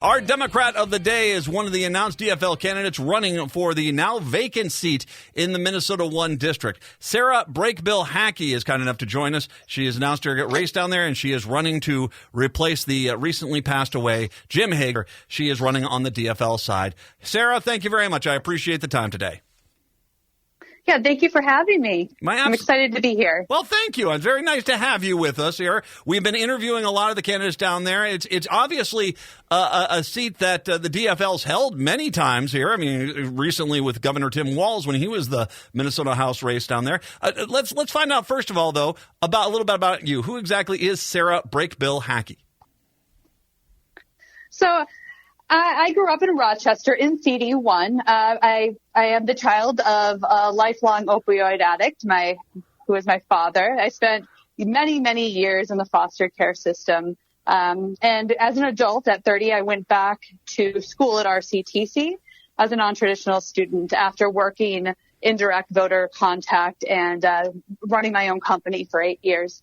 Our Democrat of the day is one of the announced DFL candidates running for the now vacant seat in the Minnesota 1 district. Sarah Brakebill-Hacke is kind enough to join us. She has announced her race down there, and she is running to replace the recently passed away Jim Hager. She is running on the DFL side. Sarah, thank you very much. I appreciate the time today. Yeah, thank you for having me. I'm excited to be here. Well, thank you. It's very nice to have you with us here. We've been interviewing a lot of the candidates down there. It's obviously a seat that the DFL's held many times here. I mean, recently with Governor Tim Walz when he was the Minnesota House race down there. Let's find out, first of all, though, about a little bit about you. Who exactly is Sarah Brakebill-Hacke? So I grew up in Rochester in CD1. I am the child of a lifelong opioid addict, who is my father. I spent many, many years in the foster care system. And as an adult at 30, I went back to school at RCTC as a non-traditional student after working in direct voter contact and running my own company for 8 years.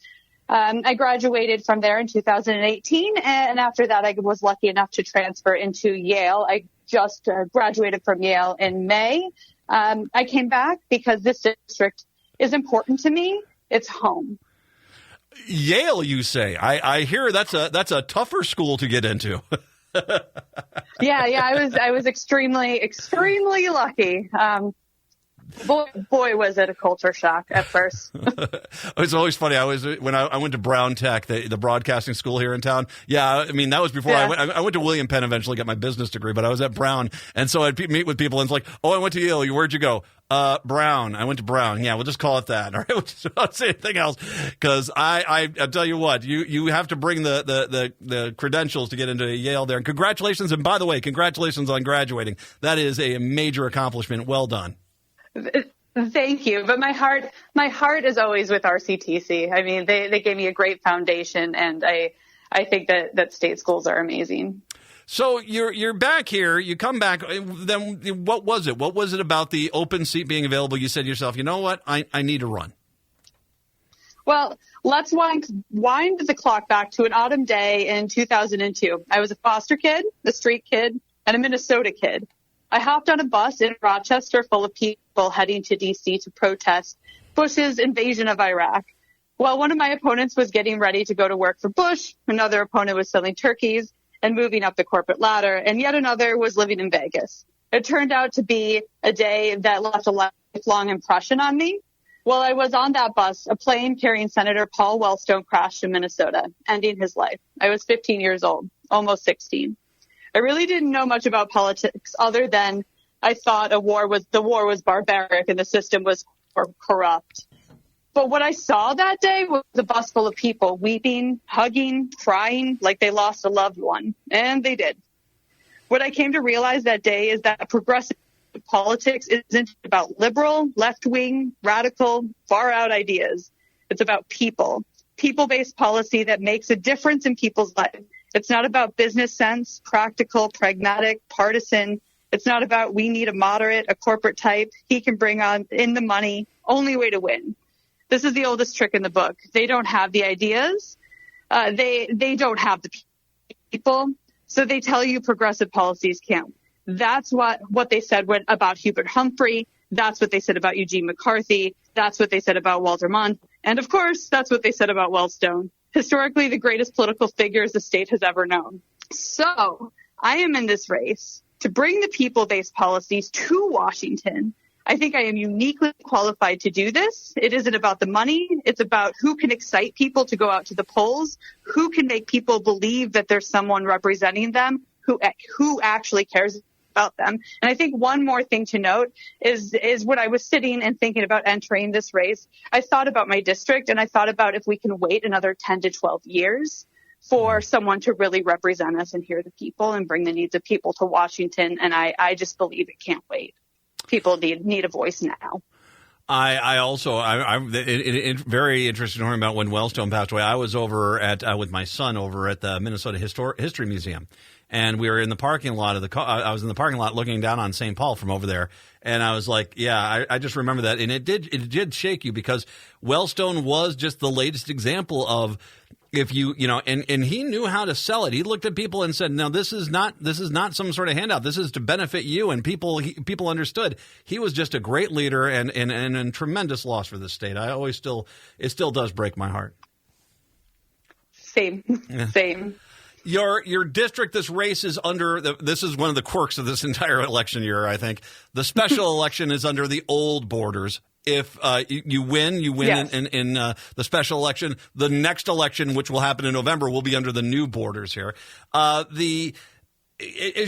I graduated from there in 2018, and after that, I was lucky enough to transfer into Yale. I just graduated from Yale in May. I came back because this district is important to me. It's home. Yale, you say? I hear that's a tougher school to get into. Yeah, I was extremely lucky. Boy, was it a culture shock at first. It's always funny. When I went to Brown Tech, the broadcasting school here in town. Yeah, I mean, that was before I went to William Penn eventually, got my business degree, but I was at Brown. And so I'd meet with people and it's like, oh, I went to Yale. Where'd you go? Brown. I went to Brown. Yeah, we'll just call it that. All right. We'll just not say anything else. Cause I'll tell you what, you have to bring the credentials to get into Yale there. And congratulations. And by the way, congratulations on graduating. That is a major accomplishment. Well done. Thank you. But my heart is always with RCTC. I mean, they gave me a great foundation, and I think that state schools are amazing. So you're back here. You come back. Then what was it? What was it about the open seat being available? You said to yourself, you know what? I need to run. Well, let's wind the clock back to an autumn day in 2002. I was a foster kid, a street kid, and a Minnesota kid. I hopped on a bus in Rochester full of people heading to D.C. to protest Bush's invasion of Iraq. While one of my opponents was getting ready to go to work for Bush, another opponent was selling turkeys and moving up the corporate ladder, and yet another was living in Vegas. It turned out to be a day that left a lifelong impression on me. While I was on that bus, a plane carrying Senator Paul Wellstone crashed in Minnesota, ending his life. I was 15 years old, almost 16. I really didn't know much about politics other than I thought the war was barbaric and the system was corrupt. But what I saw that day was a bus full of people weeping, hugging, crying like they lost a loved one. And they did. What I came to realize that day is that progressive politics isn't about liberal, left-wing, radical, far-out ideas. It's about people-based policy that makes a difference in people's lives. It's not about business sense, practical, pragmatic, partisan. It's not about we need a moderate, a corporate type. He can bring in the money. Only way to win. This is the oldest trick in the book. They don't have the ideas. They don't have the people. So they tell you progressive policies can't. That's what they said about Hubert Humphrey. That's what they said about Eugene McCarthy. That's what they said about Walter Mondale. And of course, that's what they said about Wellstone. Historically, the greatest political figures the state has ever known. So I am in this race to bring the people-based policies to Washington. I think I am uniquely qualified to do this. It isn't about the money. It's about who can excite people to go out to the polls, who can make people believe that there's someone representing them who actually cares about them. And I think one more thing to note is when I was sitting and thinking about entering this race, I thought about my district and I thought about if we can wait another 10 to 12 years for someone to really represent us and hear the people and bring the needs of people to Washington. And I just believe it can't wait. People need a voice now. I'm very interested in hearing about when Wellstone passed away. I was over with my son over at the Minnesota History Museum. And we were in the parking lot I was in the parking lot looking down on St. Paul from over there. And I was like, yeah, I just remember that. And it did shake you because Wellstone was just the latest example of if and he knew how to sell it. He looked at people and said, no, this is not some sort of handout. This is to benefit you. And people understood. He was just a great leader and tremendous loss for the state. It still does break my heart. Same. Your district, this race is under this is one of the quirks of this entire election year, I think. The special election is under the old borders. If you win Yes. in the special election. The next election, which will happen in November, will be under the new borders here. As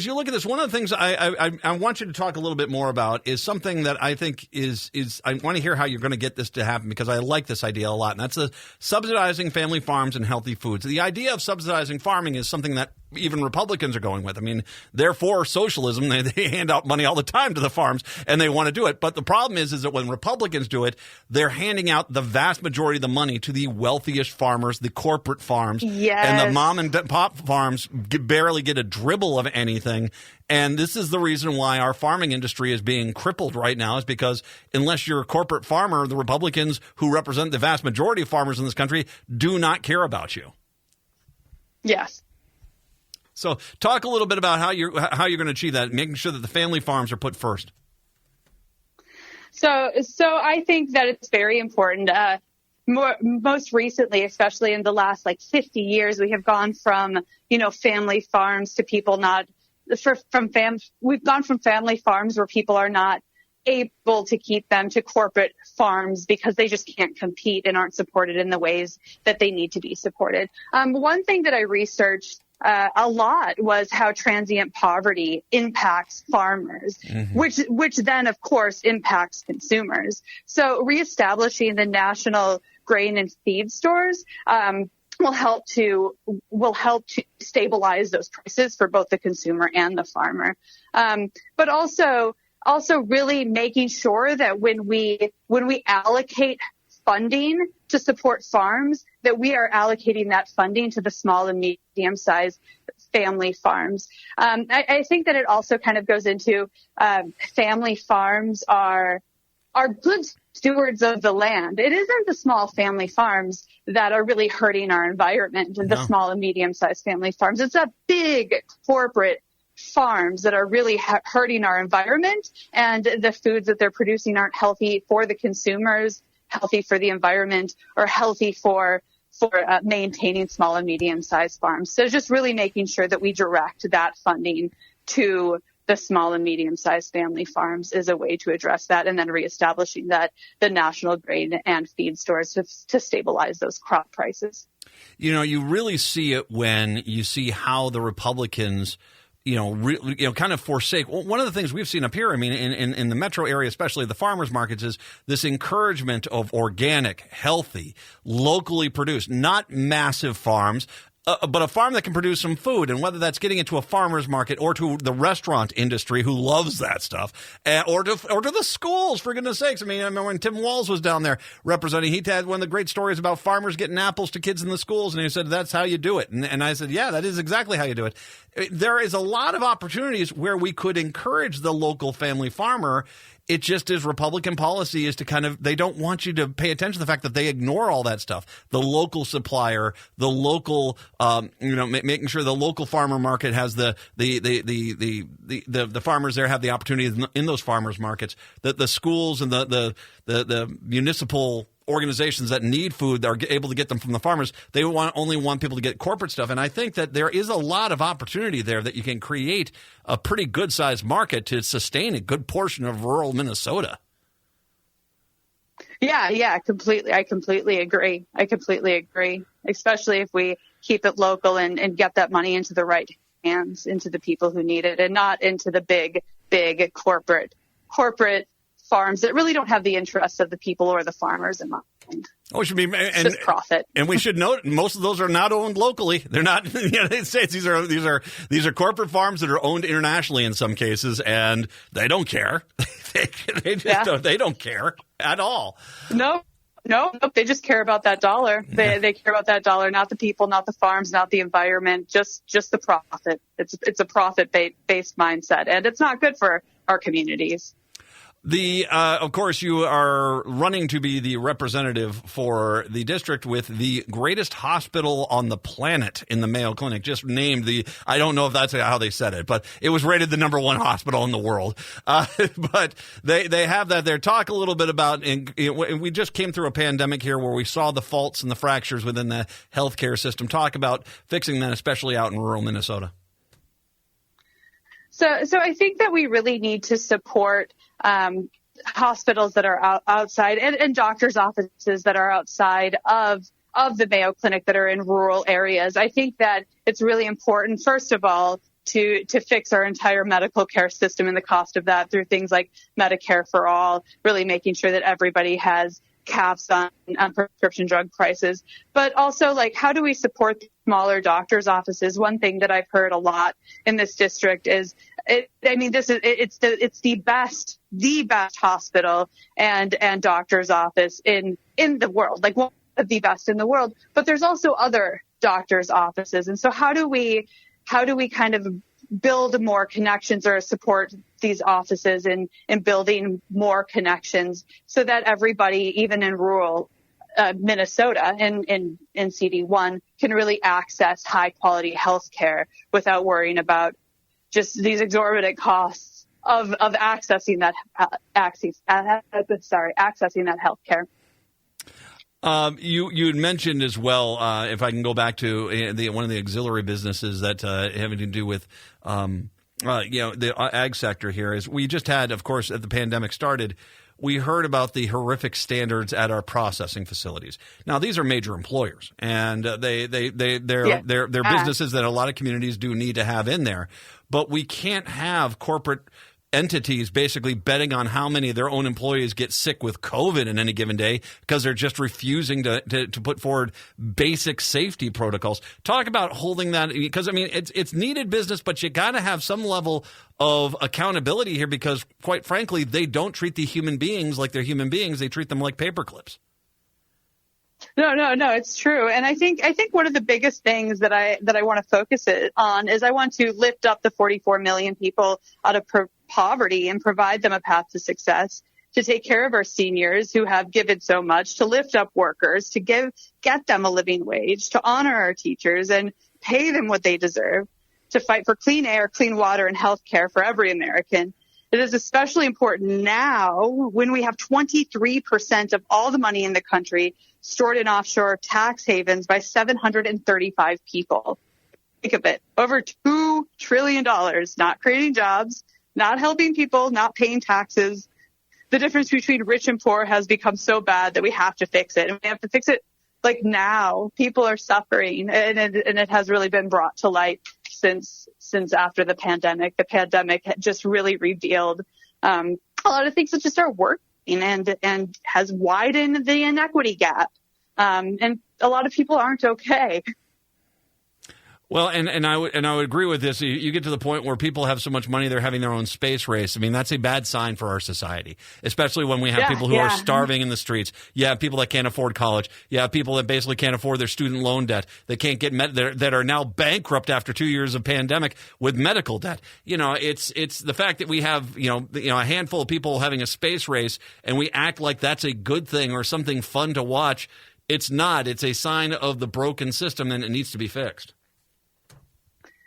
you look at this, one of the things I want you to talk a little bit more about is something that I think is I want to hear how you're going to get this to happen, because I like this idea a lot, and that's the subsidizing family farms and healthy foods. The idea of subsidizing farming is something that even Republicans are going with. I mean, they're for socialism. They hand out money all the time to the farms, and they want to do it. But the problem is that when Republicans do it, they're handing out the vast majority of the money to the wealthiest farmers, the corporate farms. Yes. And the mom and pop farms barely get a dribble of anything. And this is the reason why our farming industry is being crippled right now, is because unless you're a corporate farmer, the Republicans, who represent the vast majority of farmers in this country, do not care about you. Yes. So talk a little bit about how you're going to achieve that, making sure that the family farms are put first. So I think that it's very important. Most recently, especially in the last 50 years, we have gone from, family farms to people we've gone from family farms where people are not able to keep them to corporate farms because they just can't compete and aren't supported in the ways that they need to be supported. One thing that I researched a lot was how transient poverty impacts farmers, which then, of course, impacts consumers. So reestablishing the national grain and feed stores will help to stabilize those prices for both the consumer and the farmer. But also really making sure that when we allocate funding to support farms, that we are allocating that funding to the small and medium-sized family farms. I think that it also kind of goes into family farms are good stewards of the land. It isn't the small family farms that are really hurting our environment, and the small and medium-sized family farms. It's a big corporate farms that are really hurting our environment, and the foods that they're producing aren't healthy for the consumers, healthy for the environment, or healthy for maintaining small and medium-sized farms. So just really making sure that we direct that funding to the small and medium-sized family farms is a way to address that, and then reestablishing the national grain and feed stores to stabilize those crop prices. You really see it when you see how the Republicans kind of forsake. One of the things we've seen up here, I mean, in the metro area, especially the farmers markets, is this encouragement of organic, healthy, locally produced, not massive farms, but a farm that can produce some food. And whether that's getting into a farmer's market or to the restaurant industry, who loves that stuff, or to the schools, for goodness sakes. I mean, I remember when Tim Walz was down there representing, he had one of the great stories about farmers getting apples to kids in the schools, and he said, that's how you do it. And I said, yeah, that is exactly how you do it. There is a lot of opportunities where we could encourage the local family farmer. It just is Republican policy is to they don't want you to pay attention to the fact that they ignore all that stuff. The local supplier, the local, making sure the local farmer market has the farmers there have the opportunity in those farmers markets, that the schools and the municipal organizations that need food are able to get them from the farmers. They only want people to get corporate stuff. And I think that there is a lot of opportunity there that you can create a pretty good sized market to sustain a good portion of rural Minnesota. Yeah, completely. I completely agree. Especially if we keep it local and get that money into the right hands, into the people who need it, and not into the big corporate farms that really don't have the interests of the people or the farmers in mind. Oh, it should be just profit. And we should note most of those are not owned locally. They're not in the United States. These are corporate farms that are owned internationally in some cases, and they don't care. They don't care at all. No, they just care about that dollar. They care about that dollar, not the people, not the farms, not the environment, just the profit. It's a profit-based mindset, and it's not good for our communities. Of course, you are running to be the representative for the district with the greatest hospital on the planet in the Mayo Clinic. Just named I don't know if that's how they said it, but it was rated the #1 hospital in the world. But they have that there. Talk a little bit about, we just came through a pandemic here where we saw the faults and the fractures within the healthcare system. Talk about fixing that, especially out in rural Minnesota. So I think that we really need to support hospitals that are outside and doctors' offices that are outside of the Mayo Clinic that are in rural areas. I think that it's really important, first of all, to fix our entire medical care system and the cost of that through things like Medicare for all, really making sure that everybody has caps on prescription drug prices, but also like how do we support smaller doctors' offices? One thing that I've heard a lot in this district is it's the best hospital and doctor's office in the world, like one of the best in the world. But there's also other doctors' offices, and so how do we kind of build more connections or support these offices in building more connections so that everybody, even in rural Minnesota in CD1, can really access high quality health care without worrying about just these exorbitant costs of accessing that health care. You had mentioned as well, if I can go back to one of the auxiliary businesses that having to do with the ag sector here, is we just had, of course, as the pandemic started, we heard about the horrific standards at our processing facilities. Now, these are major employers, and they're businesses that a lot of communities do need to have in there. But we can't have corporate entities basically betting on how many of their own employees get sick with COVID in any given day because they're just refusing to put forward basic safety protocols. Talk about holding that, because it's needed business, but you got to have some level of accountability here, because quite frankly, they don't treat the human beings like they're human beings. They treat them like paper clips. No, it's true. And I think one of the biggest things that I want to focus it on is I want to lift up the 44 million people out of poverty and provide them a path to success, to take care of our seniors who have given so much, to lift up workers, to get them a living wage, to honor our teachers and pay them what they deserve, to fight for clean air, clean water, and health care for every American. It is especially important now when we have 23% of all the money in the country stored in offshore tax havens by 735 people. Think of it. Over $2 trillion, not creating jobs, not helping people, not paying taxes. The difference between rich and poor has become so bad that we have to fix it. And we have to fix it like now. People are suffering, and it has really been brought to light since after the pandemic. The pandemic just really revealed a lot of things that just are working and has widened the inequity gap. And a lot of people aren't okay. Well, and I would agree with this. You get to the point where people have so much money they're having their own space race. I mean, that's a bad sign for our society, especially when we have people who are starving in the streets. You have people that can't afford college. You have people that basically can't afford their student loan debt. They can't get that are now bankrupt after 2 years of pandemic with medical debt. It's the fact that we have a handful of people having a space race, and we act like that's a good thing or something fun to watch. It's not. It's a sign of the broken system, and it needs to be fixed.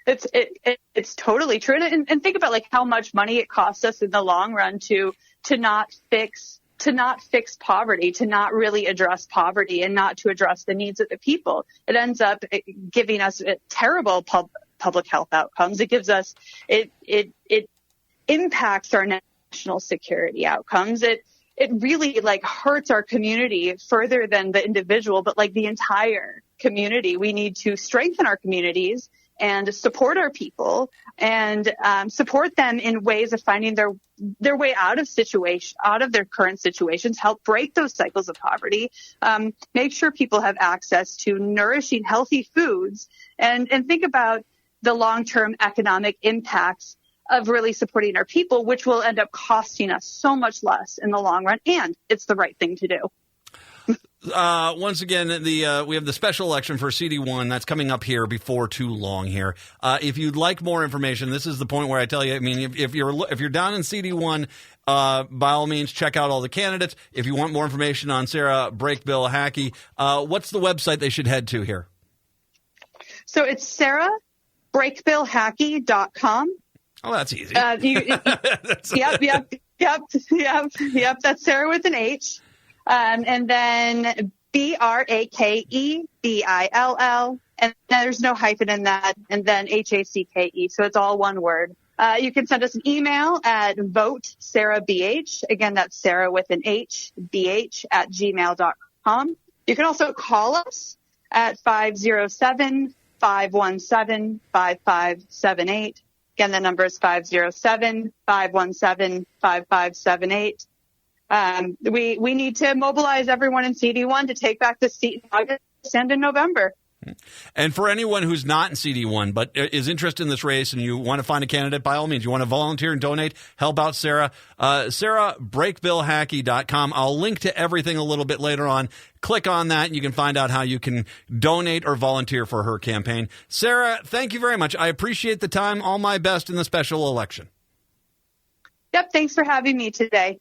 It's totally true. And think about like how much money it costs us in the long run to not fix poverty, to not really address poverty and not to address the needs of the people. It ends up giving us terrible public health outcomes. It gives us, it impacts our national security outcomes. It really like hurts our community further than the individual, but like the entire community. We need to strengthen our communities and support our people and support them in ways of finding their way out of their current situations, help break those cycles of poverty, make sure people have access to nourishing, healthy foods, and think about the long-term economic impacts of really supporting our people, which will end up costing us so much less in the long run. And it's the right thing to do. Once again, we have the special election for CD1 that's coming up here before too long here. If you'd like more information, this is the point where I tell you. I mean, if you're down in CD1, by all means, check out all the candidates. If you want more information on Sarah Brakebill-Hacke, what's the website they should head to here? So it's sarahbrakebillhacke.com. Oh, that's easy. Yep. That's Sarah with an H. And then Brakebill, and there's no hyphen in that, and then HACKE. So it's all one word. You can send us an email at votesarahbh. Again, that's Sarah with an H, BH @gmail.com. You can also call us at 507-517-5578. Again, the number is 507-517-5578. We need to mobilize everyone in CD1 to take back the seat in August and in November. And for anyone who's not in CD1 but is interested in this race and you want to find a candidate, by all means, you want to volunteer and donate, help out Sarah, sarahbrakebillhacke.com. I'll link to everything a little bit later on. Click on that and you can find out how you can donate or volunteer for her campaign. Sarah, thank you very much. I appreciate the time. All my best in the special election. Yep, thanks for having me today.